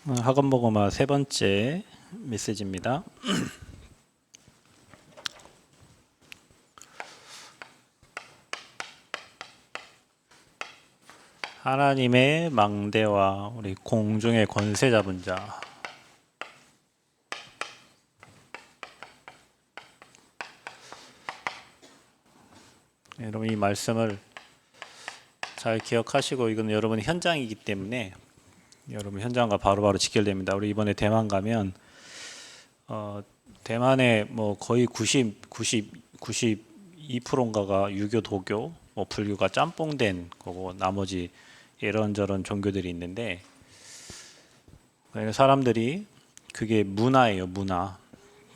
학원 모고마 세 번째 메시지입니다. 하나님의 망대와 우리 공중의 권세 잡은 자. 여러분 이 말씀을 잘 기억하시고, 이건 여러분의 현장이기 때문에 여러분 현장과 바로바로 직결됩니다. 우리 이번에 대만 가면 대만의 뭐 거의 92%인가가 유교, 도교, 뭐 불교가 짬뽕된 거고, 나머지 이런저런 종교들이 있는데, 사람들이 그게 문화예요, 문화.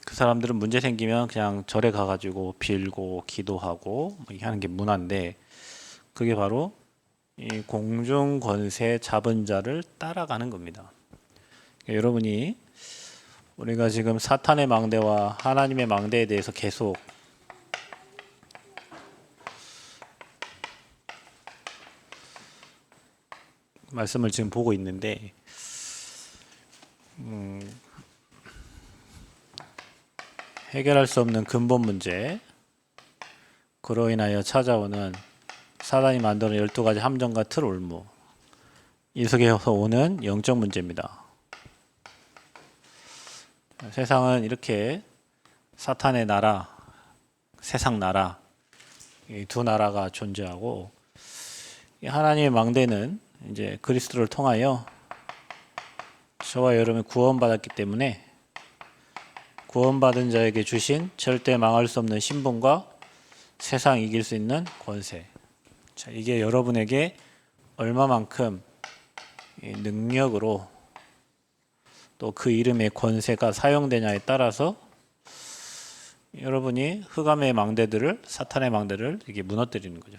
그 사람들은 문제 생기면 그냥 절에 가가지고 빌고 기도하고 뭐 이렇게 하는 게 문화인데, 그게 바로 이 공중 권세 잡은 자를 따라가는 겁니다. 여러분이 우리가 지금 사탄의 망대와 하나님의 망대에 대해서 계속 말씀을 지금 보고 있는데, 해결할 수 없는 근본 문제, 그로 인하여 찾아오는 사단이 만드는 12가지 함정과 틀 올무, 이 속에서 오는 영적 문제입니다. 세상은 이렇게 사탄의 나라, 세상 나라, 이 두 나라가 존재하고, 하나님의 망대는 이제 그리스도를 통하여 저와 여러분이 구원받았기 때문에 구원받은 자에게 주신 절대 망할 수 없는 신분과 세상 이길 수 있는 권세. 자, 이게 여러분에게 얼마만큼 능력으로 또 그 이름의 권세가 사용되냐에 따라서 여러분이 흑암의 망대들을, 사탄의 망대를 이게 무너뜨리는 거죠.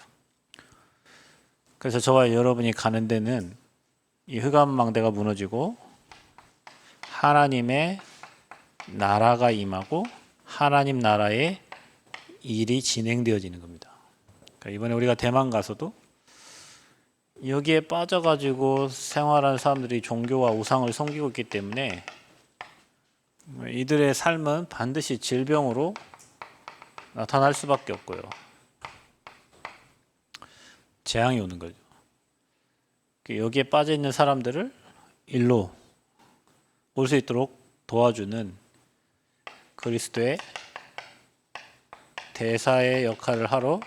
그래서 저와 여러분이 가는 데는 이 흑암 망대가 무너지고 하나님의 나라가 임하고 하나님 나라의 일이 진행되어지는 겁니다. 그러니까 이번에 우리가 대만 가서도 여기에 빠져가지고 생활하는 사람들이 종교와 우상을 섬기고 있기 때문에 이들의 삶은 반드시 질병으로 나타날 수밖에 없고요. 재앙이 오는 거죠. 여기에 빠져 있는 사람들을 일로 올 수 있도록 도와주는 그리스도의 대사의 역할을 하러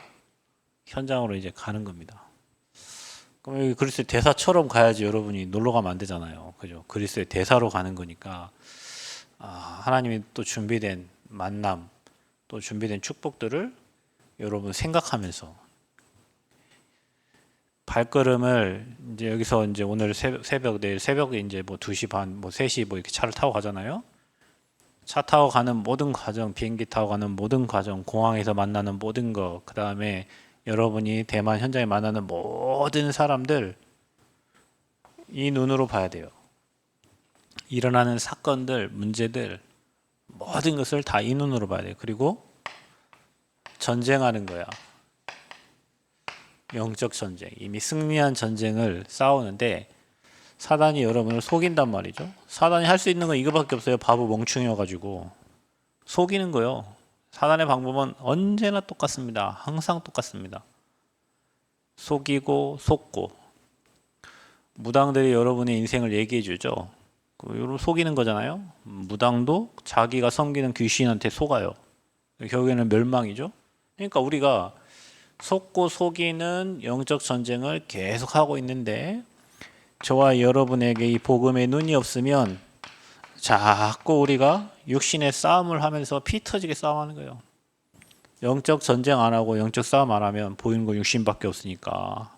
현장으로 이제 가는 겁니다. 그럼 여기 그리스도의 대사처럼 가야지 여러분이 놀러 가면 안 되잖아요. 그죠? 그리스도의 대사로 가는 거니까, 하나님이 또 준비된 만남, 또 준비된 축복들을 여러분 생각하면서 발걸음을 이제 여기서 이제 오늘 새벽, 내일 새벽에 이제 뭐 2시 반, 뭐 3시 뭐 이렇게 차를 타고 가잖아요. 차 타고 가는 모든 과정, 비행기 타고 가는 모든 과정, 공항에서 만나는 모든 거, 그 다음에 여러분이 대만 현장에 만나는 모든 사람들, 이 눈으로 봐야 돼요. 일어나는 사건들, 문제들, 모든 것을 다 이 눈으로 봐야 돼요. 그리고 전쟁하는 거야. 영적 전쟁. 이미 승리한 전쟁을 싸우는데 사단이 여러분을 속인단 말이죠. 사단이 할 수 있는 건 이거밖에 없어요. 바보 멍충이여가지고 속이는 거요. 사단의 방법은 언제나 똑같습니다. 항상 똑같습니다. 속이고 속고. 무당들이 여러분의 인생을 얘기해 주죠. 여러분 속이는 거잖아요. 무당도 자기가 섬기는 귀신한테 속아요. 결국에는 멸망이죠. 그러니까 우리가 속고 속이는 영적 전쟁을 계속 하고 있는데, 저와 여러분에게 이 복음의 눈이 없으면 자꾸 우리가 육신의 싸움을 하면서 피 터지게 싸움하는 거예요. 영적 전쟁 안 하고 영적 싸움 안 하면 보이는 건 육신밖에 없으니까.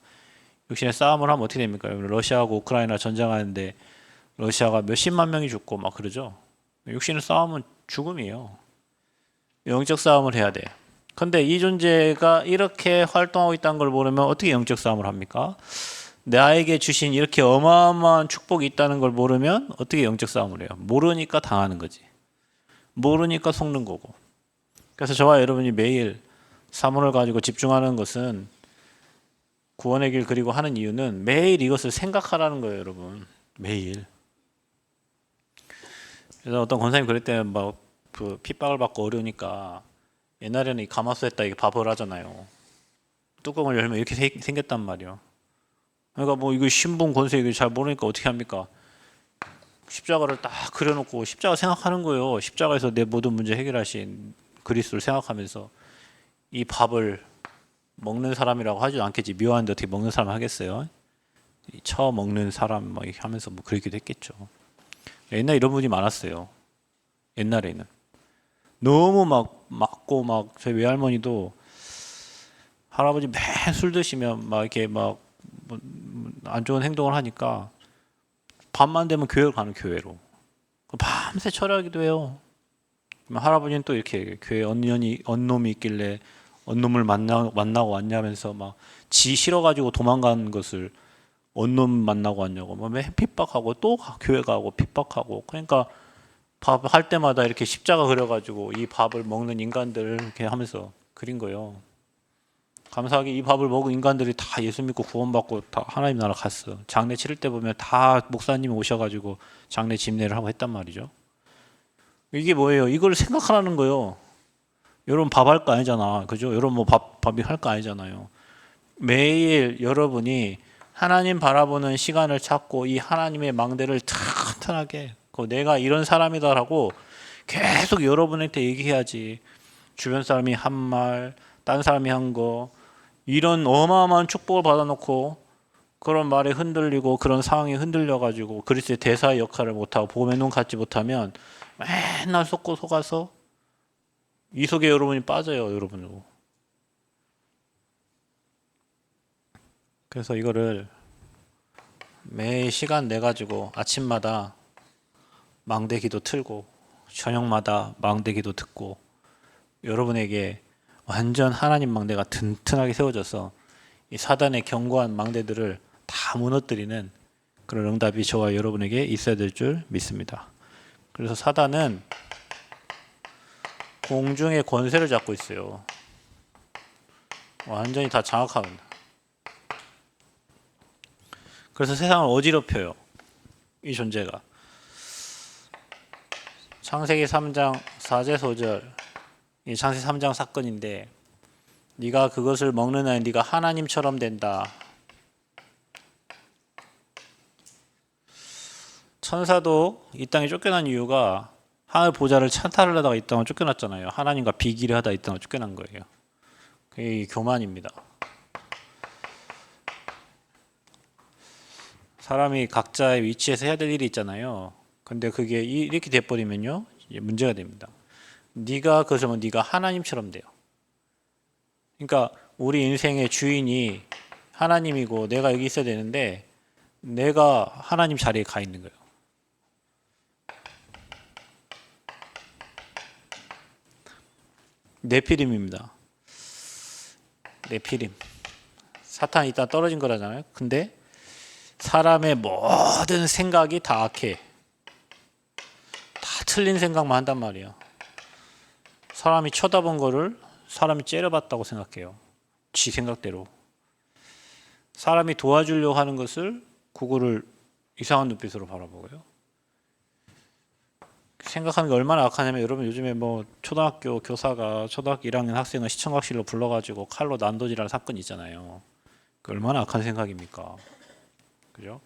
육신의 싸움을 하면 어떻게 됩니까? 러시아하고 우크라이나 전쟁하는데 러시아가 몇십만 명이 죽고 막 그러죠. 육신의 싸움은 죽음이에요. 영적 싸움을 해야 돼. 근데 이 존재가 이렇게 활동하고 있다는 걸 모르면 어떻게 영적 싸움을 합니까? 나에게 주신 이렇게 어마어마한 축복이 있다는 걸 모르면 어떻게 영적 싸움을 해요? 모르니까 당하는 거지. 모르니까 속는 거고. 그래서 저와 여러분이 매일 사문을 가지고 집중하는 것은, 구원의 길 그리고 하는 이유는 매일 이것을 생각하라는 거예요, 여러분. 매일. 그래서 어떤 권사님 그랬대요. 막 그 핍박을 받고 어려우니까 옛날에는 이 가마솥에다 이게 밥을 하잖아요. 뚜껑을 열면 이렇게 생겼단 말이에요. 그러니까 뭐 이거 신분 권세 이거 잘 모르니까 어떻게 합니까? 십자가를 딱 그려놓고 십자가 생각하는 거예요. 십자가에서 내 모든 문제 해결하신 그리스도를 생각하면서 이 밥을 먹는 사람이라고 하지도 않겠지. 묘한데 어떻게 먹는 사람 하겠어요? 처 먹는 사람 막 이렇게 하면서 뭐 그러기도 했겠죠. 옛날에 이런 분이 많았어요. 옛날에는 너무 막 맞고 막 저희 외할머니도 할아버지 매일 술 드시면 막 이렇게 막 안 좋은 행동을 하니까 밤만 되면 교회를 가는 교회로 밤새 철야하기도 해요. 할아버지는 또 이렇게 교회 언놈이 있길래 언놈을 만나고 왔냐면서 막 지 싫어가지고 도망간 것을 언놈 만나고 왔냐고 매 핍박하고 또 교회 가고 핍박하고 그러니까 밥 할 때마다 이렇게 십자가 그려가지고 이 밥을 먹는 인간들 이렇게 하면서 그린 거예요. 감사하게 이 밥을 먹은 인간들이 다 예수 믿고 구원받고 다 하나님 나라 갔어. 장례 치를 때 보면 다 목사님이 오셔가지고 장례 집례를 하고 했단 말이죠. 이게 뭐예요? 이걸 생각하라는 거예요. 여러분 밥 할 거 아니잖아. 그죠? 여러분 뭐 밥이 할 거 아니잖아요. 매일 여러분이 하나님 바라보는 시간을 찾고 이 하나님의 망대를 튼튼하게 내가 이런 사람이다라고 계속 여러분한테 얘기해야지. 주변 사람이 한 말, 딴 사람이 한 거, 이런 어마어마한 축복을 받아놓고 그런 말에 흔들리고 그런 상황에 흔들려가지고 그리스도의 대사의 역할을 못하고 복음의 눈 갖지 못하면 맨날 속고 속아서 이 속에 여러분이 빠져요, 여러분으로. 그래서 이거를 매 시간 내 가지고 아침마다 망대기도 틀고 저녁마다 망대기도 듣고 여러분에게 완전 하나님 망대가 튼튼하게 세워져서 이 사단의 견고한 망대들을 다 무너뜨리는 그런 응답이 저와 여러분에게 있어야 될 줄 믿습니다. 그래서 사단은 공중의 권세를 잡고 있어요. 완전히 다 장악합니다. 그래서 세상을 어지럽혀요. 이 존재가. 창세기 3장 4제 소절, 이 창세기 3장 사건인데 네가 그것을 먹는 날 네가 하나님처럼 된다. 천사도 이 땅에 쫓겨난 이유가 하늘 보좌를 찬탈을 하다가 이 땅을 쫓겨났잖아요. 하나님과 비기를 하다 이 땅을 쫓겨난 거예요. 그게 교만입니다. 사람이 각자의 위치에서 해야 될 일이 있잖아요. 근데 그게 이렇게 돼버리면요, 문제가 됩니다. 네가 그러면 네가 하나님처럼 돼요. 그러니까 우리 인생의 주인이 하나님이고 내가 여기 있어야 되는데 내가 하나님 자리에 가 있는 거예요. 네피림입니다. 네피림. 사탄이 일단 떨어진 거라잖아요. 근데 사람의 모든 생각이 다 악해. 다 틀린 생각만 한단 말이에요. 사람이 쳐다본 거를 사람이 째려봤다고 생각해요. 지 생각대로. 사람이 도와주려고 하는 것을 그거를 이상한 눈빛으로 바라보고요. 생각하는 게 얼마나 악하냐면 여러분 요즘에 뭐 초등학교 교사가 초등학교 1학년 학생을 시청각실로 불러가지고 칼로 난도질하는 사건이 있잖아요. 그 얼마나 악한 생각입니까? 그죠?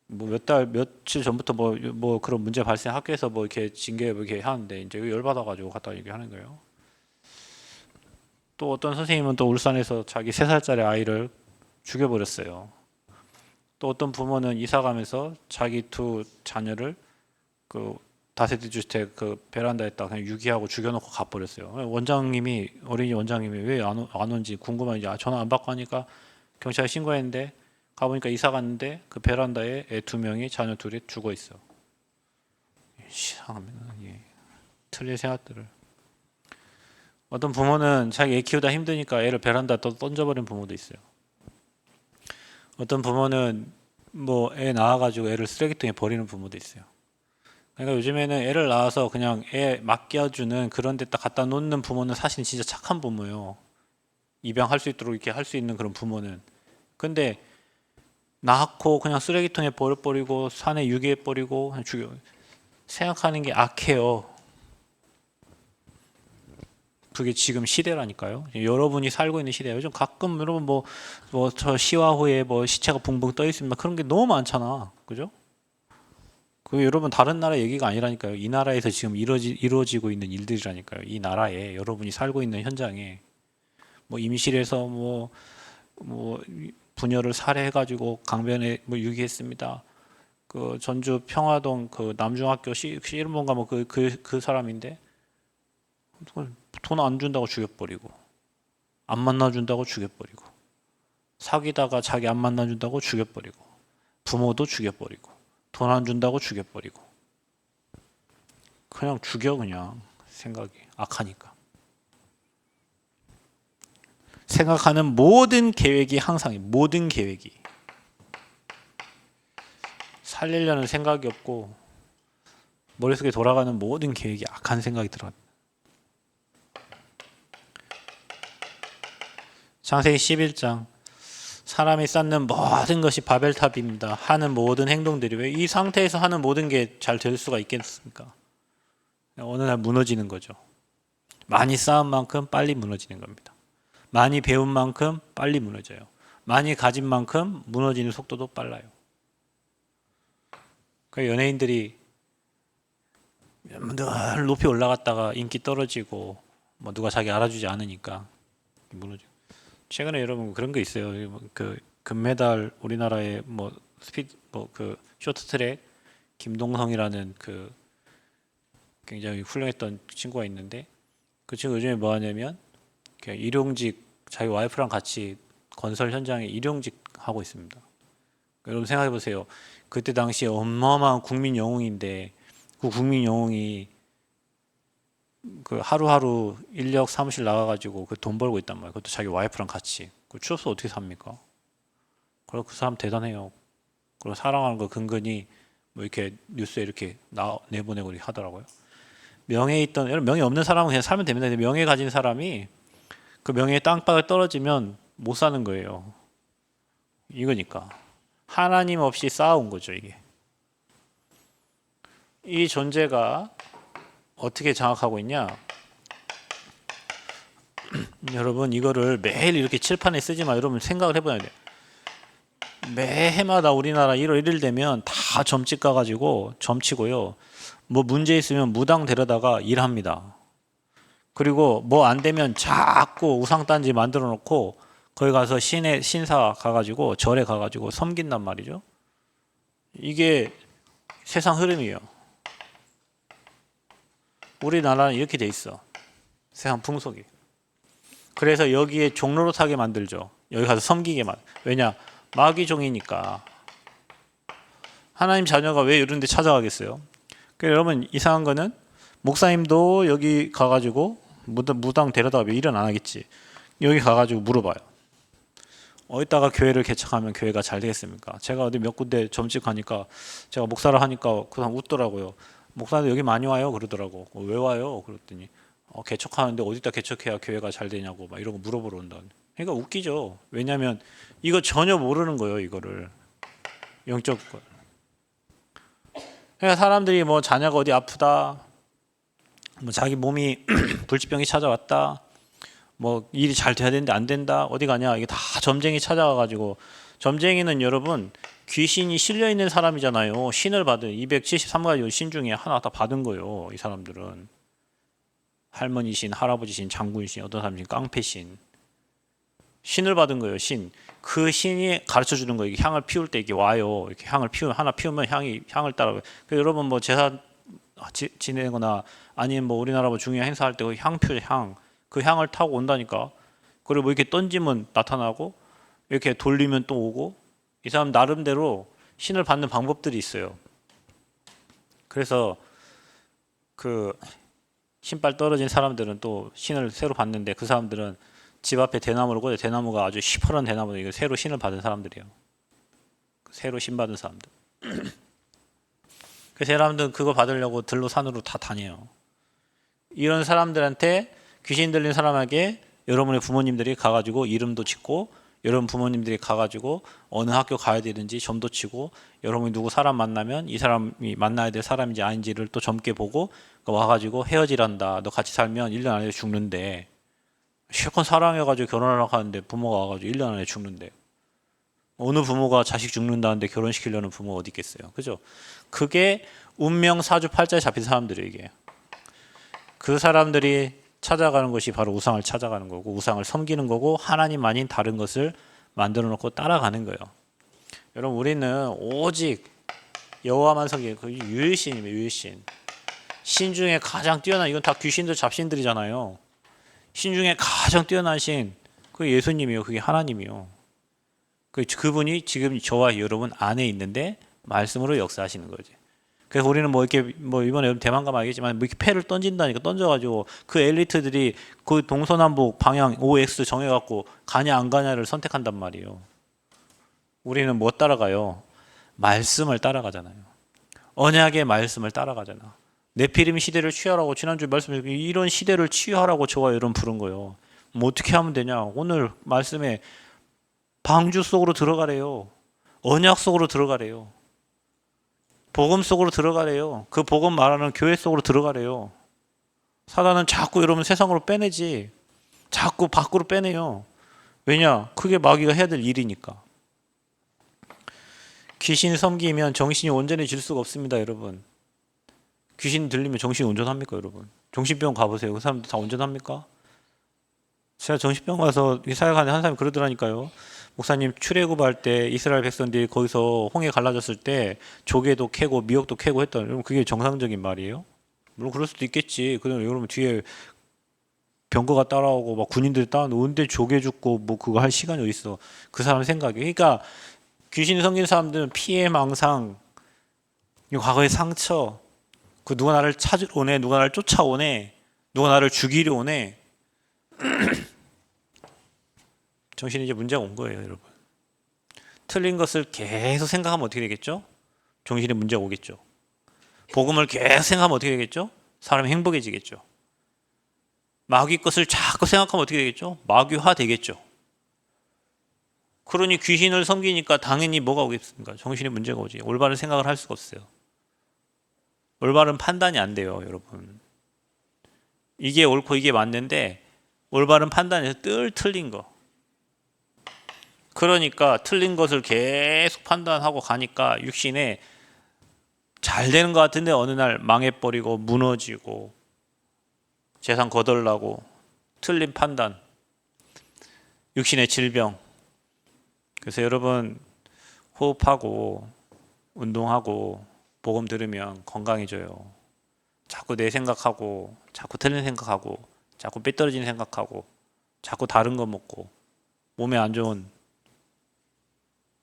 뭐 며칠 전부터 뭐 그런 문제 발생 학교에서 뭐 이렇게 징계 뭐 이렇게 하는데 이제 열받아가지고 갖다 얘기하는 거예요. 또 어떤 선생님은 또 울산에서 자기 3살짜리 아이를 죽여버렸어요. 또 어떤 부모는 이사 가면서 자기 2 자녀를 그 다세대 주택 그 베란다에다 그냥 유기하고 죽여놓고 가버렸어요. 원장님이 어린이 원장님이 왜 안 온지 궁금한지 전화 안 받고 하니까 경찰에 신고했는데 가보니까 이사 갔는데 그 베란다에 애 2명이 자녀 2이 죽어 있어. 이상합니다. 예. 틀린 생각들을. 어떤 부모는 자기 애 키우다 힘드니까 애를 베란다에 던져버린 부모도 있어요. 어떤 부모는 뭐 애 낳아가지고 애를 쓰레기통에 버리는 부모도 있어요. 그러니까 요즘에는 애를 낳아서 그냥 애 맡겨주는 그런 데다 갖다 놓는 부모는 사실 진짜 착한 부모예요. 입양할 수 있도록 이렇게 할 수 있는 그런 부모는. 근데 낳고 그냥 쓰레기통에 버려버리고 산에 유기해버리고 그냥 죽여. 생각하는 게 악해요. 그게 지금 시대라니까요. 여러분이 살고 있는 시대예요. 요즘 가끔 여러분 저 시화 후에 뭐 시체가 붕붕 떠 있습니다. 그런 게 너무 많잖아. 그죠? 그 여러분 다른 나라 얘기가 아니라니까요. 이 나라에서 지금 이루어지고 있는 일들이라니까요. 이 나라에 여러분이 살고 있는 현장에 뭐 임실에서 뭐 부녀를 살해해가지고 강변에 뭐 유기했습니다. 그 전주 평화동 그 남중학교 씨름본가 뭐 그 사람인데 돈 안 준다고 죽여버리고 안 만나준다고 죽여버리고 사귀다가 자기 안 만나준다고 죽여버리고 부모도 죽여버리고 돈 안 준다고 죽여버리고 그냥 죽여 그냥 생각이 악하니까 생각하는 모든 계획이 항상 모든 계획이 살리려는 생각이 없고 머릿속에 돌아가는 모든 계획이 악한 생각이 들어요. 창세기 11장 사람이 쌓는 모든 것이 바벨탑입니다. 하는 모든 행동들이 왜 이 상태에서 하는 모든 게 잘 될 수가 있겠습니까? 어느 날 무너지는 거죠. 많이 쌓은 만큼 빨리 무너지는 겁니다. 많이 배운 만큼 빨리 무너져요. 많이 가진 만큼 무너지는 속도도 빨라요. 그러니까 연예인들이 늘 높이 올라갔다가 인기 떨어지고 뭐 누가 자기 알아주지 않으니까 무너져. 최근에 여러분 그런 거 있어요. 그 금메달 우리나라의 뭐 스피드 뭐 그 쇼트트랙 김동성이라는 그 굉장히 훌륭했던 친구가 있는데 그 친구 요즘에 뭐 하냐면 일용직 자기 와이프랑 같이 건설 현장에 일용직 하고 있습니다. 여러분 생각해 보세요. 그때 당시에 어마어마한 국민 영웅인데 그 국민 영웅이 그 하루하루 인력 사무실 나가가지고 그 돈 벌고 있단 말이에요. 그것도 자기 와이프랑 같이. 그 추워서 어떻게 삽니까? 그리고 그 사람 대단해요. 그리고 사랑하는 거 근근히 뭐 이렇게 뉴스에 이렇게 내보내고 이렇게 하더라고요. 명예에 있던, 여러분 명예 없는 사람은 그냥 살면 됩니다. 근데 명예 가진 사람이 그 명예의 땅바닥에 떨어지면 못 사는 거예요. 이거니까. 하나님 없이 쌓아온 거죠, 이게. 이 존재가 어떻게 장악하고 있냐? 여러분 이거를 매일 이렇게 칠판에 쓰지만 여러분 생각을 해봐야 돼요. 매해마다 우리나라 1월 1일 되면 다 점집 가가지고 점치고요. 뭐 문제 있으면 무당 데려다가 일합니다. 그리고 뭐 안 되면 자꾸 우상단지 만들어 놓고 거기 가서 신사 가가지고 절에 가가지고 섬긴단 말이죠. 이게 세상 흐름이에요. 우리나라는 이렇게 돼 있어. 세상 풍속이. 그래서 여기에 종로로 타게 만들죠. 여기 가서 섬기게 왜냐? 마귀종이니까. 하나님 자녀가 왜 이런 데 찾아가겠어요? 그러니까 여러분 이상한 거는 목사님도 여기 가가지고 무당 데려다가 왜 일은 안 하겠지. 여기 가가지고 물어봐요. 어디다가 교회를 개척하면 교회가 잘 되겠습니까? 제가 어디 몇 군데 점집 가니까 제가 목사를 하니까 그 사람 웃더라고요. 목사님 여기 많이 와요 그러더라고. 왜 와요? 그랬더니 개척하는데 어디다 개척해야 교회가 잘 되냐고 막 이런 거 물어보러 온다. 그러니까 웃기죠. 왜냐하면 이거 전혀 모르는 거예요. 이거를 영적 걸. 그러니까 사람들이 뭐 자녀가 어디 아프다, 뭐 자기 몸이 불치병이 찾아왔다, 뭐 일이 잘 돼야 되는데 안 된다, 어디 가냐, 이게 다 점쟁이 찾아와가지고. 점쟁이는 여러분 귀신이 실려 있는 사람이잖아요. 신을 받은 273가지 신 중에 하나 다 받은 거예요. 이 사람들은 할머니 신, 할아버지 신, 장군 신, 어떤 사람 신, 깡패 신, 신을 받은 거예요. 신. 그 신이 가르쳐 주는 거예요. 향을 피울 때 이게 와요. 이렇게 향을 하나 피우면 향을 따라가요. 여러분 뭐 제사 지내거나 아니면 뭐 우리나라 뭐 중요한 행사할 때 그 향을 타고 온다니까. 그리고 뭐 이렇게 던지면 나타나고 이렇게 돌리면 또 오고. 이 사람 나름대로 신을 받는 방법들이 있어요. 그래서 그 신발 떨어진 사람들은 또 신을 새로 받는데 그 사람들은 집 앞에 대나무를 꽂아. 대나무가 아주 시퍼런 대나무. 이거 새로 신을 받은 사람들이에요. 새로 신 받은 사람들. 그 사람들은 그거 받으려고 들로 산으로 다 다녀요. 이런 사람들한테 귀신 들린 사람에게 여러분의 부모님들이 가가지고 이름도 짓고 여러분 부모님들이 가가지고 어느 학교 가야 되는지 점도 치고, 여러분이 누구 사람 만나면 이 사람이 만나야 될 사람인지 아닌지를 또 젊게 보고 와가지고 헤어지란다. 너 같이 살면 1년 안에 죽는데. 실컷 사랑해가지고 결혼하려고 하는데 부모가 와가지고 1년 안에 죽는데. 어느 부모가 자식 죽는다는데 결혼시키려는 부모가 어디 있겠어요. 그죠? 그게 운명 사주팔자에 잡힌 사람들이에요, 이게. 그 사람들이 찾아가는 것이 바로 우상을 찾아가는 거고, 우상을 섬기는 거고, 하나님 아닌 다른 것을 만들어 놓고 따라가는 거예요. 여러분, 우리는 오직 여호와만 섬기는 그 유일신이에요, 유일신. 신 중에 가장 뛰어난, 이건 다 귀신들 잡신들이잖아요. 신 중에 가장 뛰어난 신, 그게 예수님이에요. 그게 하나님이요. 그분이 지금 저와 여러분 안에 있는데 말씀으로 역사하시는 거지. 그래서 우리는 뭐 이렇게 뭐 이번에 대만 가면 알겠지만 뭐 이렇게 패를 던진다니까, 던져가지고 그 엘리트들이 그 동서남북 방향 OX 정해갖고 가냐 안 가냐를 선택한단 말이에요. 우리는 뭐 따라가요? 말씀을 따라가잖아요. 언약의 말씀을 따라가잖아. 네피림 시대를 취하라고 지난주에 말씀드렸고, 이런 시대를 취하라고 저와 여러분 부른 거예요. 뭐 어떻게 하면 되냐? 오늘 말씀에 방주 속으로 들어가래요. 언약 속으로 들어가래요. 복음 속으로 들어가래요. 그 복음 말하는 교회 속으로 들어가래요. 사단은 자꾸 여러분 세상으로 빼내지. 자꾸 밖으로 빼내요. 왜냐? 그게 마귀가 해야 될 일이니까. 귀신 섬기면 정신이 온전해질 수가 없습니다, 여러분. 귀신 들리면 정신이 온전합니까, 여러분? 정신병 가보세요. 그 사람들 다 온전합니까? 제가 정신병 가서 사역하는 한 사람이 그러더라니까요. 목사님, 출애굽할 때 이스라엘 백성들이 거기서 홍해 갈라졌을 때 조개도 캐고 미역도 캐고 했던, 여러분 그게 정상적인 말이에요? 물론 그럴 수도 있겠지. 그러면 여러분 뒤에 병거가 따라오고 막 군인들이 따라오는데 조개 죽고 뭐 그거 할 시간이 어디 있어? 그 사람 생각에. 그러니까 귀신이 섬기는 사람들은 피해 망상, 과거의 상처, 그 누가 나를 찾으러 오네, 누가 나를 쫓아오네, 누가 나를 죽이려 오네. 정신이 이제 문제가 온 거예요, 여러분. 틀린 것을 계속 생각하면 어떻게 되겠죠? 정신에 문제가 오겠죠. 복음을 계속 생각하면 어떻게 되겠죠? 사람이 행복해지겠죠. 마귀 것을 자꾸 생각하면 어떻게 되겠죠? 마귀화 되겠죠. 그러니 귀신을 섬기니까 당연히 뭐가 오겠습니까? 정신에 문제가 오지. 올바른 생각을 할 수가 없어요. 올바른 판단이 안 돼요, 여러분. 이게 옳고 이게 맞는데 올바른 판단에서 늘 틀린 거. 그러니까 틀린 것을 계속 판단하고 가니까 육신에 잘 되는 것 같은데 어느 날 망해버리고 무너지고 재산 거덜나고 틀린 판단, 육신의 질병. 그래서 여러분 호흡하고 운동하고 복음 들으면 건강해져요. 자꾸 내 생각하고 자꾸 틀린 생각하고 자꾸 삐뚤어진 생각하고 자꾸 다른 거 먹고 몸에 안 좋은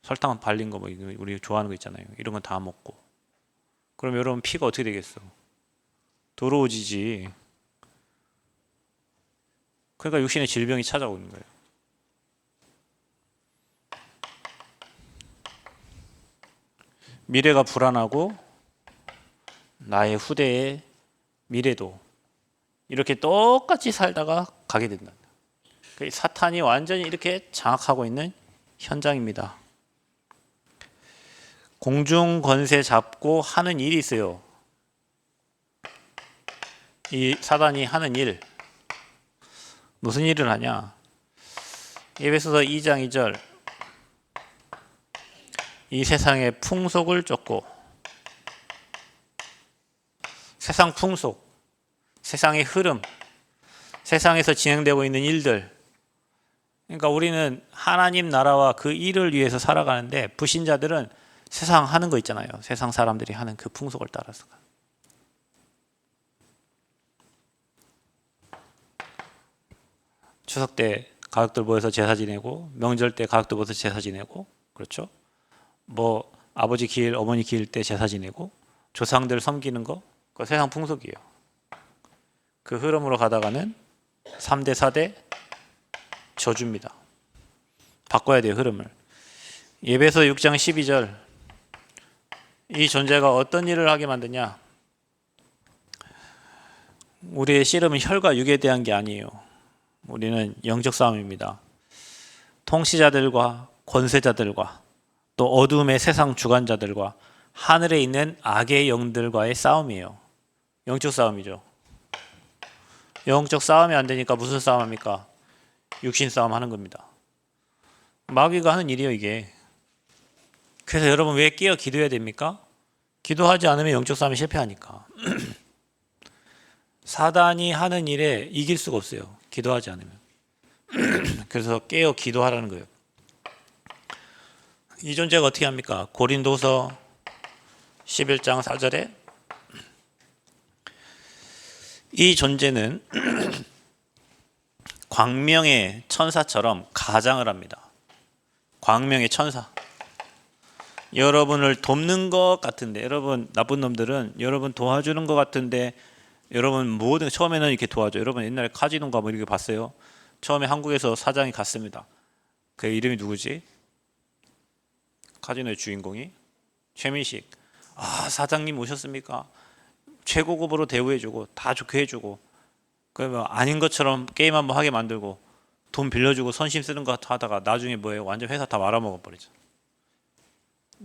설탕 발린 거 뭐 우리 좋아하는 거 있잖아요. 이런 건 다 먹고. 그럼 여러분 피가 어떻게 되겠어? 더러워지지. 그러니까 육신의 질병이 찾아오는 거예요. 미래가 불안하고 나의 후대의 미래도 이렇게 똑같이 살다가 가게 된다. 사탄이 완전히 이렇게 장악하고 있는 현장입니다. 공중 권세 잡고 하는 일이 있어요. 이 사단이 하는 일, 무슨 일을 하냐? 에베소서 2장 2절, 이 세상의 풍속을 쫓고, 세상 풍속, 세상의 흐름, 세상에서 진행되고 있는 일들. 그러니까 우리는 하나님 나라와 그 일을 위해서 살아가는데, 불신자들은 세상 하는 거 있잖아요. 세상 사람들이 하는 그 풍속을 따라서. 추석 때 가족들 모여서 제사 지내고, 명절 때 가족들 모여서 제사 지내고, 그렇죠? 뭐 아버지 기일, 어머니 기일 때 제사 지내고, 조상들 섬기는 거, 그거 세상 풍속이에요. 그 흐름으로 가다가는 3대 4대 저주입니다. 바꿔야 돼요, 흐름을. 에베소 6장 12절, 이 존재가 어떤 일을 하게 만드냐? 우리의 씨름은 혈과 육에 대한 게 아니에요. 우리는 영적 싸움입니다. 통치자들과 권세자들과 또 어둠의 세상 주관자들과 하늘에 있는 악의 영들과의 싸움이에요. 영적 싸움이죠. 영적 싸움이 안 되니까 무슨 싸움 합니까? 육신 싸움 하는 겁니다. 마귀가 하는 일이에요, 이게. 그래서 여러분 왜 깨어 기도해야 됩니까? 기도하지 않으면 영적 싸움이 실패하니까. 사단이 하는 일에 이길 수가 없어요. 기도하지 않으면. 그래서 깨어 기도하라는 거예요. 이 존재가 어떻게 합니까? 고린도서 11장 4절에 이 존재는 광명의 천사처럼 가장을 합니다. 광명의 천사. 여러분을 돕는 것 같은데, 여러분 나쁜 놈들은 여러분 도와주는 것 같은데, 여러분 모든 처음에는 이렇게 도와줘. 여러분 옛날에 카지노인가 뭐 이렇게 봤어요? 처음에 한국에서 사장이 갔습니다. 그 이름이 누구지? 카지노의 주인공이 최민식. 아, 사장님 오셨습니까? 최고급으로 대우해주고 다 좋게 해주고, 그러면 아닌 것처럼 게임 한번 하게 만들고 돈 빌려주고 선심 쓰는 것 하다가 나중에 뭐예요? 완전 회사 다 말아먹어 버리죠.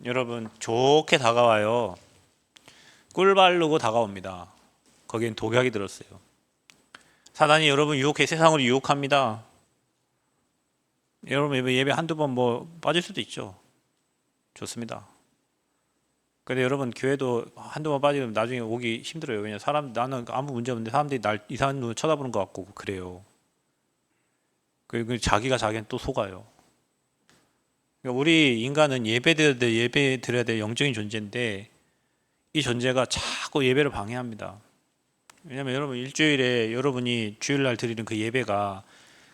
여러분 좋게 다가와요. 꿀 바르고 다가옵니다. 거기엔 독약이 들었어요. 사단이 여러분 유혹해, 세상으로 유혹합니다. 여러분 예배 한두 번 뭐 빠질 수도 있죠. 좋습니다. 근데 여러분 교회도 한두 번 빠지면 나중에 오기 힘들어요. 왜냐 나는 아무 문제 없는데 사람들이 날 이상한 눈으로 쳐다보는 것 같고 그래요. 그리고 자기가 자기는 또 속아요. 그러니까 우리 인간은 예배 드려야 될 영적인 존재인데 이 존재가 자꾸 예배를 방해합니다. 왜냐하면 여러분 일주일에 여러분이 주일날 드리는 그 예배가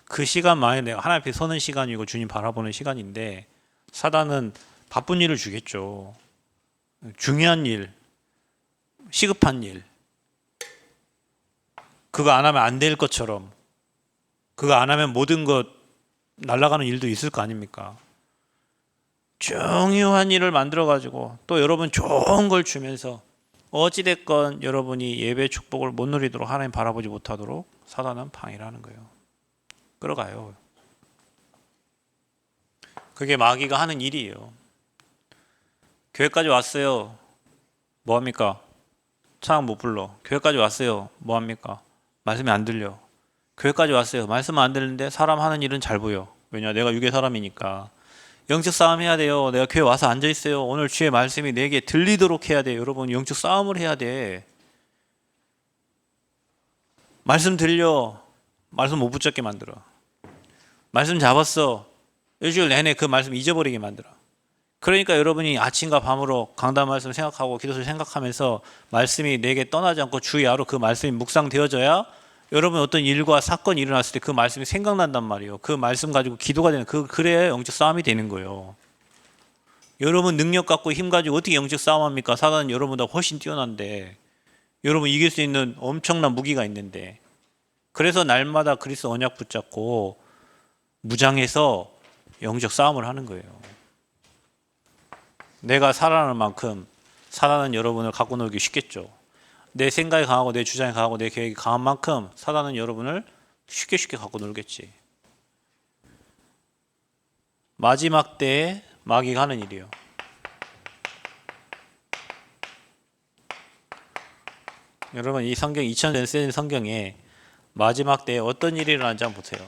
그 시간만에 내가 하나님 앞에 서는 시간이고 주님 바라보는 시간인데 사단은 바쁜 일을 주겠죠. 중요한 일, 시급한 일, 그거 안 하면 안 될 것처럼, 그거 안 하면 모든 것 날아가는 일도 있을 거 아닙니까? 중요한 일을 만들어가지고 또 여러분 좋은 걸 주면서 어찌됐건 여러분이 예배 축복을 못 누리도록 하나님 바라보지 못하도록 사단은 방해를 하는 거예요. 끌어가요. 그게 마귀가 하는 일이에요. 교회까지 왔어요. 뭐합니까? 찬양 못 불러. 교회까지 왔어요. 뭐합니까? 말씀이 안 들려. 교회까지 왔어요. 말씀 안 들리는데 사람 하는 일은 잘 보여. 왜냐? 내가 육의 사람이니까. 영적 싸움 해야 돼요. 내가 교회 와서 앉아있어요. 오늘 주의 말씀이 내게 들리도록 해야 돼요. 여러분 영적 싸움을 해야 돼. 말씀 들려. 말씀 못 붙잡게 만들어. 말씀 잡았어. 일주일 내내 그 말씀 잊어버리게 만들어. 그러니까 여러분이 아침과 밤으로 강단 말씀 생각하고 기도를 생각하면서 말씀이 내게 떠나지 않고 주야로 그 말씀이 묵상되어져야 여러분 어떤 일과 사건이 일어났을 때 그 말씀이 생각난단 말이에요. 그 말씀 가지고 기도가 되는 그래야 영적 싸움이 되는 거예요. 여러분 능력 갖고 힘 가지고 어떻게 영적 싸움합니까? 사단은 여러분보다 훨씬 뛰어난데 여러분 이길 수 있는 엄청난 무기가 있는데 그래서 날마다 그리스도 언약 붙잡고 무장해서 영적 싸움을 하는 거예요. 내가 살아나는 만큼 사단은 여러분을 갖고 놀기 쉽겠죠. 내 생각이 강하고 내 주장이 강하고 내 계획이 강한 만큼 사단은 여러분을 쉽게 갖고 놀겠지. 마지막 때에 마귀가 하는 일이에요. 여러분 이 성경 2000년 쓰인 성경에 마지막 때에 어떤 일이 일어나는지 한번 보세요.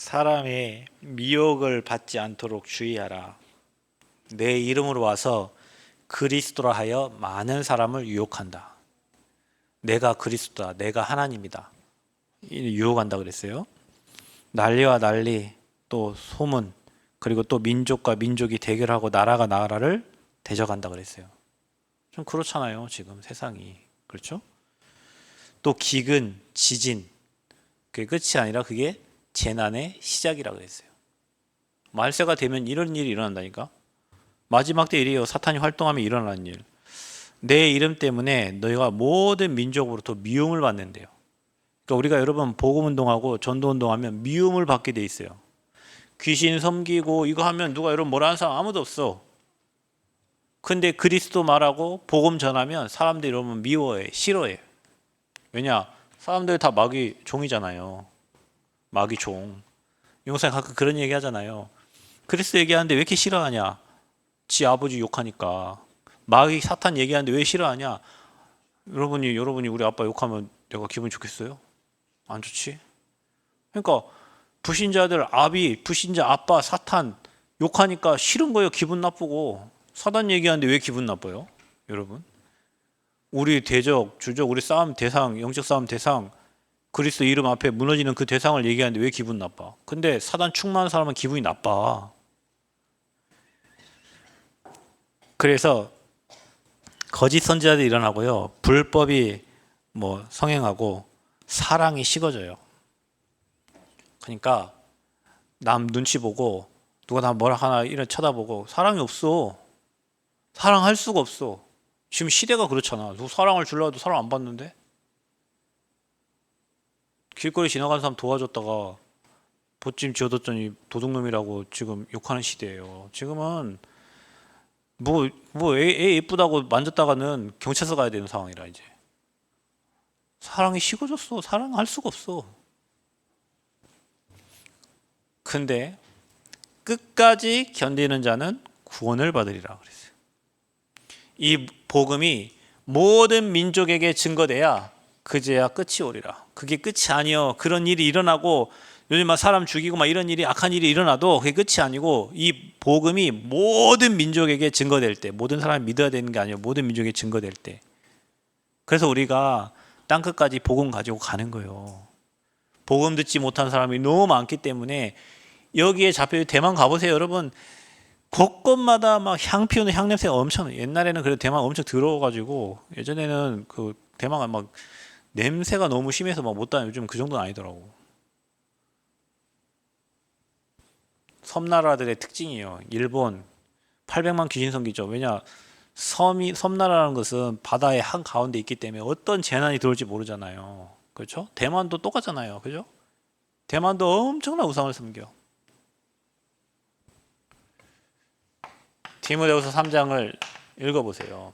사람의 미혹을 받지 않도록 주의하라. 내 이름으로 와서 그리스도라 하여 많은 사람을 유혹한다. 내가 그리스도다. 내가 하나님이다. 유혹한다 그랬어요. 난리와 난리, 또 소문, 그리고 또 민족과 민족이 대결하고 나라가 나라를 대적한다 그랬어요. 좀 그렇잖아요. 지금 세상이. 그렇죠? 또 기근, 지진. 그게 끝이 아니라 그게 재난의 시작이라고 그랬어요. 말세가 되면 이런 일이 일어난다니까. 마지막 때 일이에요. 사탄이 활동하면 일어나는 일. 내 이름 때문에 너희가 모든 민족으로부터 미움을 받는데요. 그러니까 우리가 여러분 복음운동하고 전도운동하면 미움을 받게 돼 있어요. 귀신 섬기고 이거 하면 누가 여러분 뭐라 하는 사람 아무도 없어. 근데 그리스도 말하고 복음 전하면 사람들이 이러면 미워해, 싫어해. 왜냐? 사람들 다 마귀 종이잖아요. 마귀 종. 용사님 가끔 그런 얘기 하잖아요. 그리스도 얘기하는데 왜 이렇게 싫어하냐? 지 아버지 욕하니까. 마귀 사탄 얘기하는데 왜 싫어하냐? 여러분이 우리 아빠 욕하면 내가 기분 좋겠어요? 안 좋지? 그러니까 불신자들 불신자 아빠 사탄 욕하니까 싫은 거예요. 기분 나쁘고. 사단 얘기하는데 왜 기분 나빠요? 여러분. 우리 대적, 주적, 우리 싸움 대상, 영적 싸움 대상, 그리스도 이름 앞에 무너지는 그 대상을 얘기하는데 왜 기분 나빠? 근데 사단 충만한 사람은 기분이 나빠. 그래서 거짓 선지자들이 일어나고요. 불법이 성행하고 사랑이 식어져요. 그러니까 남 눈치 보고 누가 나 뭐라 하나 이런 쳐다보고 사랑이 없어. 사랑할 수가 없어. 지금 시대가 그렇잖아. 누구 사랑을 주려고 해도 사랑 안 받는데? 길거리 지나가는 사람 도와줬다가 보찜 지어뒀더니 도둑놈이라고 지금 욕하는 시대예요. 지금은 애 예쁘다고 만졌다가는 경찰서 가야 되는 상황이라 이제. 사랑이 식어졌어. 사랑할 수가 없어. 근데 끝까지 견디는 자는 구원을 받으리라 그랬어요. 이 복음이 모든 민족에게 증거돼야 그제야 끝이 오리라. 그게 끝이 아니요. 그런 일이 일어나고 요즘 막 사람 죽이고 막 이런 일이 악한 일이 일어나도 그게 끝이 아니고 이 복음이 모든 민족에게 증거될 때, 모든 사람이 믿어야 되는 게 아니에요. 모든 민족에게 증거될 때. 그래서 우리가 땅끝까지 복음 가지고 가는 거예요. 복음 듣지 못한 사람이 너무 많기 때문에 여기에 잡혀 대만 가보세요, 여러분. 곳곳마다 막 향 피우는 향 냄새가 엄청. 옛날에는 그래도 대만 엄청 더러워가지고 예전에는 그 대만가 막 냄새가 너무 심해서 막 못 다녀요. 요즘 그 정도는 아니더라고. 섬나라들의 특징이에요. 일본 800만 귀신 섬기죠. 왜냐? 섬나라라는 것은 바다의 한 가운데 있기 때문에 어떤 재난이 들어올지 모르잖아요. 그렇죠? 대만도 똑같잖아요. 그죠? 대만도 엄청난 우상을 섬겨. 디모데후서 3장을 읽어보세요.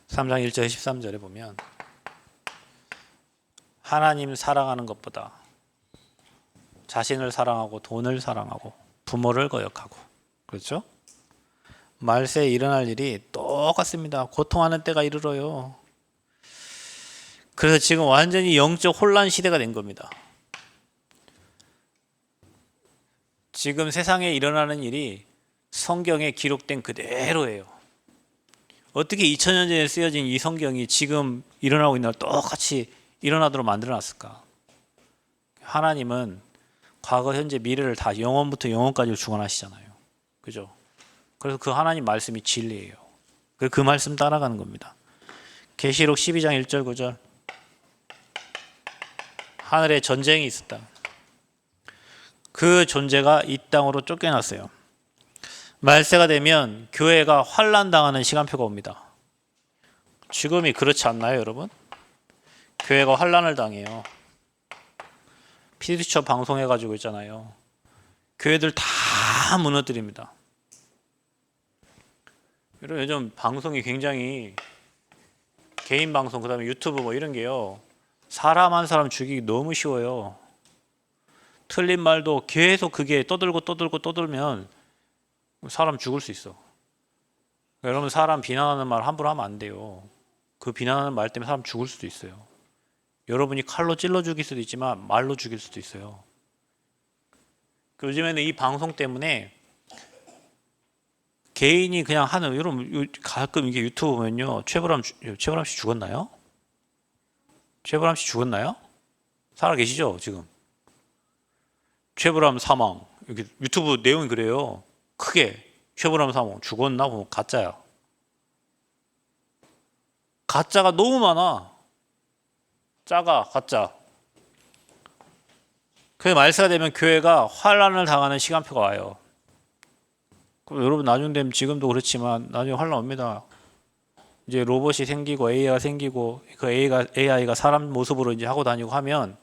3장 1절 13절에 보면 하나님 사랑하는 것보다 자신을 사랑하고 돈을 사랑하고 부모를 거역하고, 그렇죠? 말세에 일어날 일이 똑같습니다. 고통하는 때가 이르러요. 그래서 지금 완전히 영적 혼란 시대가 된 겁니다. 지금 세상에 일어나는 일이 성경에 기록된 그대로예요. 어떻게 2000년 전에 쓰여진 이 성경이 지금 일어나고 있는 걸 똑같이 일어나도록 만들어놨을까? 하나님은 과거, 현재, 미래를 다 영원부터 영원까지 주관하시잖아요. 그죠? 그래서 그 하나님 말씀이 진리예요. 그 말씀 따라가는 겁니다. 계시록 12장 1절 9절. 하늘에 전쟁이 있었다. 그 존재가 이 땅으로 쫓겨났어요. 말세가 되면 교회가 환난당하는 시간표가 옵니다. 지금이 그렇지 않나요, 여러분? 교회가 환난을 당해요. 피디수첩 방송해가지고 있잖아요. 교회들 다 무너뜨립니다. 여러분, 요즘 방송이 굉장히 개인 방송, 그 다음에 유튜브 뭐 이런 게요. 사람 한 사람 죽이기 너무 쉬워요. 틀린 말도 계속 그게 떠들면 사람 죽을 수 있어. 여러분, 사람 비난하는 말 함부로 하면 안 돼요. 그 비난하는 말 때문에 사람 죽을 수도 있어요. 여러분이 칼로 찔러 죽일 수도 있지만 말로 죽일 수도 있어요. 요즘에는 이 방송 때문에 개인이 그냥 하는, 여러분 가끔 이게 유튜브 보면요, 최보람 씨 죽었나요? 최보람 씨 죽었나요? 살아 계시죠 지금? 최보람 사망, 이렇게 유튜브 내용이 그래요. 크게 최보람 사망 죽었나 보면 가짜야. 가짜가 너무 많아. 가짜. 그 말세가 되면 교회가 환란을 당하는 시간표가 와요. 그럼 여러분 나중 되면 지금도 그렇지만 나중에 환란 옵니다. 이제 로봇이 생기고 AI가 생기고 그 AI가 사람 모습으로 이제 하고 다니고 하면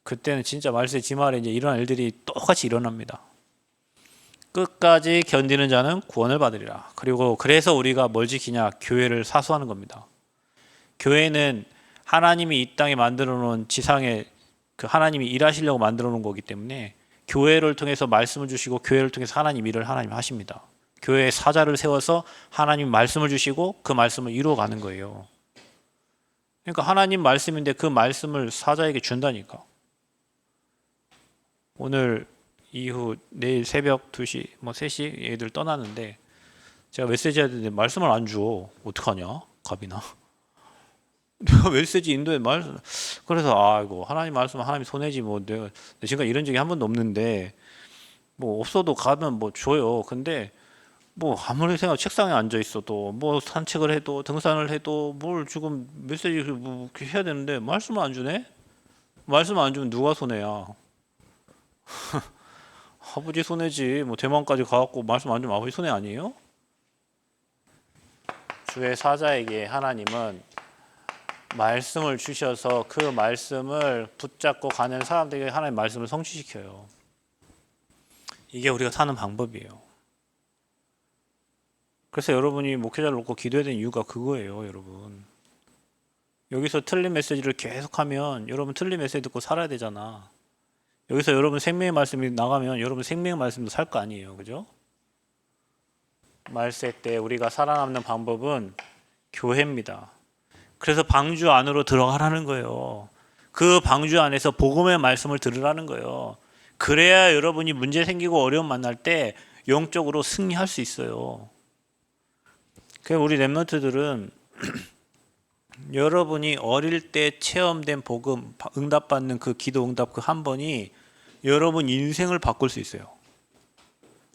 그때는 진짜 말세 지말에 이제 이런 일들이 똑같이 일어납니다. 끝까지 견디는 자는 구원을 받으리라. 그리고 그래서 우리가 뭘 지키냐? 교회를 사수하는 겁니다. 교회는 하나님이 이 땅에 만들어 놓은 지상에 그 하나님이 일하시려고 만들어 놓은 거기 때문에 교회를 통해서 말씀을 주시고 교회를 통해서 하나님 일을 하나님 하십니다. 교회의 사자를 세워서 하나님 말씀을 주시고 그 말씀을 이루어가는 거예요. 그러니까 하나님 말씀인데 그 말씀을 사자에게 준다니까. 오늘 이후 내일 새벽 2시 뭐 3시 얘들 떠나는데 제가 메시지 해야 되는데 말씀을 안 줘. 어떡하냐? 갑이나. 내가 메시지 인도에 그래서 아이고 하나님 말씀은 하나님이 손해지 뭐 내가 지금까지 이런 적이 한 번도 없는데 뭐 없어도 가면 뭐 줘요. 근데 뭐 아무리 생각 책상에 앉아 있어도 뭐 산책을 해도 등산을 해도 뭘 지금 메시지 뭐 해야 되는데 말씀을 안 주네? 말씀 안 주면 누가 손해야? 아버지 손해지. 뭐 대만까지 가갖고 말씀 안 주면 아버지 손해 아니에요? 주의 사자에게 하나님은 말씀을 주셔서 그 말씀을 붙잡고 가는 사람들에게 하나님 말씀을 성취시켜요. 이게 우리가 사는 방법이에요. 그래서 여러분이 목회자를 놓고 기도해야 되는 이유가 그거예요, 여러분. 여기서 틀린 메시지를 계속하면 여러분 틀린 메시지 듣고 살아야 되잖아. 여기서 여러분 생명의 말씀이 나가면 여러분 생명의 말씀도 살 거 아니에요, 그죠? 말세 때 우리가 살아남는 방법은 교회입니다. 그래서 방주 안으로 들어가라는 거예요. 그 방주 안에서 복음의 말씀을 들으라는 거예요. 그래야 여러분이 문제 생기고 어려움 만날 때 영적으로 승리할 수 있어요. 그래서 우리 랩런트들은 여러분이 어릴 때 체험된 복음, 응답받는 그 기도 응답 그 한 번이 여러분 인생을 바꿀 수 있어요.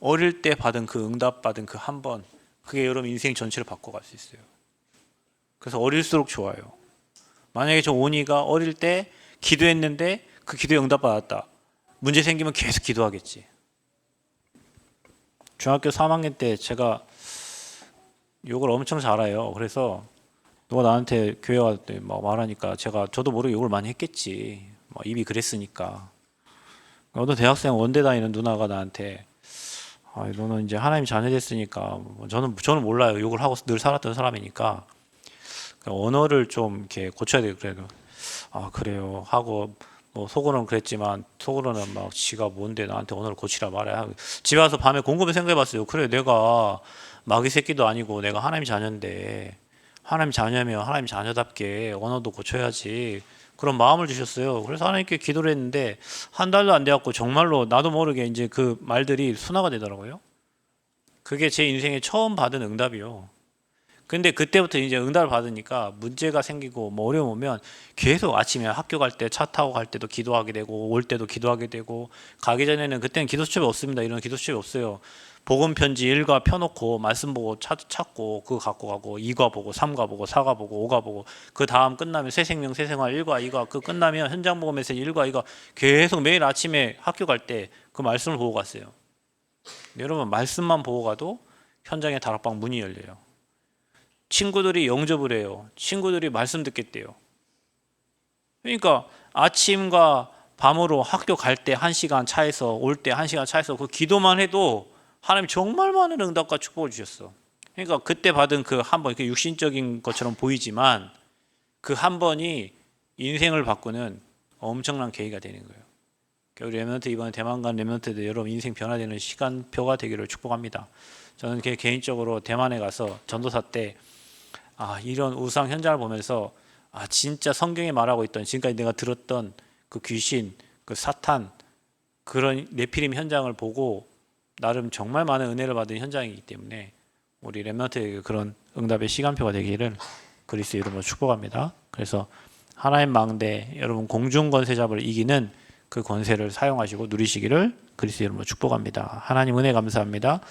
어릴 때 받은 그 응답받은 그 한 번, 그게 여러분 인생 전체를 바꿔갈 수 있어요. 그래서 어릴수록 좋아요. 만약에 저 오니가 어릴 때 기도했는데 그 기도에 응답받았다. 문제 생기면 계속 기도하겠지. 중학교 3학년 때 제가 욕을 엄청 잘해요. 그래서 누가 나한테 교회 갈 때 막 말하니까 저도 모르게 욕을 많이 했겠지. 막 입이 그랬으니까. 어떤 대학생 원대 다니는 누나가 나한테 너는 이제 하나님 자녀 됐으니까 저는 몰라요. 욕을 하고 늘 살았던 사람이니까 언어를 좀 이렇게 고쳐야 돼요. 그래도 그래요 하고 뭐 속으로는 그랬지만 속으로는 막 지가 뭔데 나한테 언어를 고치라 말해. 집에 와서 밤에 곰곰이 생각해봤어요. 그래 내가 마귀 새끼도 아니고 내가 하나님 자녀인데 하나님 자녀면 하나님 자녀답게 언어도 고쳐야지. 그런 마음을 주셨어요. 그래서 하나님께 기도를 했는데 한 달도 안 돼갖고 정말로 나도 모르게 이제 그 말들이 순화가 되더라고요. 그게 제 인생에 처음 받은 응답이요. 근데 그때부터 이제 응답을 받으니까 문제가 생기고 뭐 어려움 오면 계속 아침에 학교 갈 때 차 타고 갈 때도 기도하게 되고 올 때도 기도하게 되고 가기 전에는 그때는 기도 수첩이 없습니다. 이런 기도 수첩이 없어요. 복음 편지 1과 펴놓고 말씀 보고 찾고 그거 갖고 가고 2과 보고 3과 보고 4과 보고 5과 보고 그 다음 끝나면 새 생명 새 생활 1과 2과 그 끝나면 현장 복음 메시지 1과 2과 계속 매일 아침에 학교 갈 때 그 말씀을 보고 갔어요. 여러분 말씀만 보고 가도 현장에 다락방 문이 열려요. 친구들이 영접을 해요. 친구들이 말씀 듣겠대요. 그러니까 아침과 밤으로 학교 갈 때 1시간 차에서 올 때 1시간 차에서 그 기도만 해도 하나님 정말 많은 응답과 축복을 주셨어. 그러니까 그때 받은 그 한 번, 육신적인 것처럼 보이지만 그 한 번이 인생을 바꾸는 엄청난 계기가 되는 거예요. 우리 랩런트 이번에 대만 간 랩런트들 여러분 인생 변화되는 시간표가 되기를 축복합니다. 저는 개인적으로 대만에 가서 전도사 때 이런 우상 현장을 보면서 진짜 성경에 말하고 있던 지금까지 내가 들었던 그 귀신, 그 사탄 그런 네피림 현장을 보고 나름 정말 많은 은혜를 받은 현장이기 때문에 우리 랩런트에게 그런 응답의 시간표가 되기를 그리스도 이름으로 축복합니다. 그래서 하나님 망대 여러분 공중 권세 잡을 이기는 그 권세를 사용하시고 누리시기를 그리스도 이름으로 축복합니다. 하나님 은혜 감사합니다.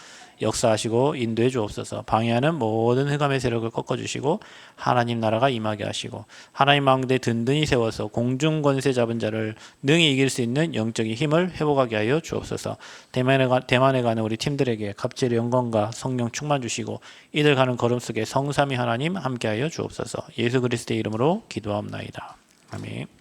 역사하시고 인도해 주옵소서. 방해하는 모든 흑암의 세력을 꺾어주시고 하나님 나라가 임하게 하시고 하나님 망대 든든히 세워서 공중 권세 잡은 자를 능히 이길 수 있는 영적인 힘을 회복하게 하여 주옵소서. 대만에 가는 우리 팀들에게 갑절의 영광과 성령 충만 주시고 이들 가는 걸음 속에 성삼위 하나님 함께하여 주옵소서. 예수 그리스도의 이름으로 기도하옵나이다. 아멘.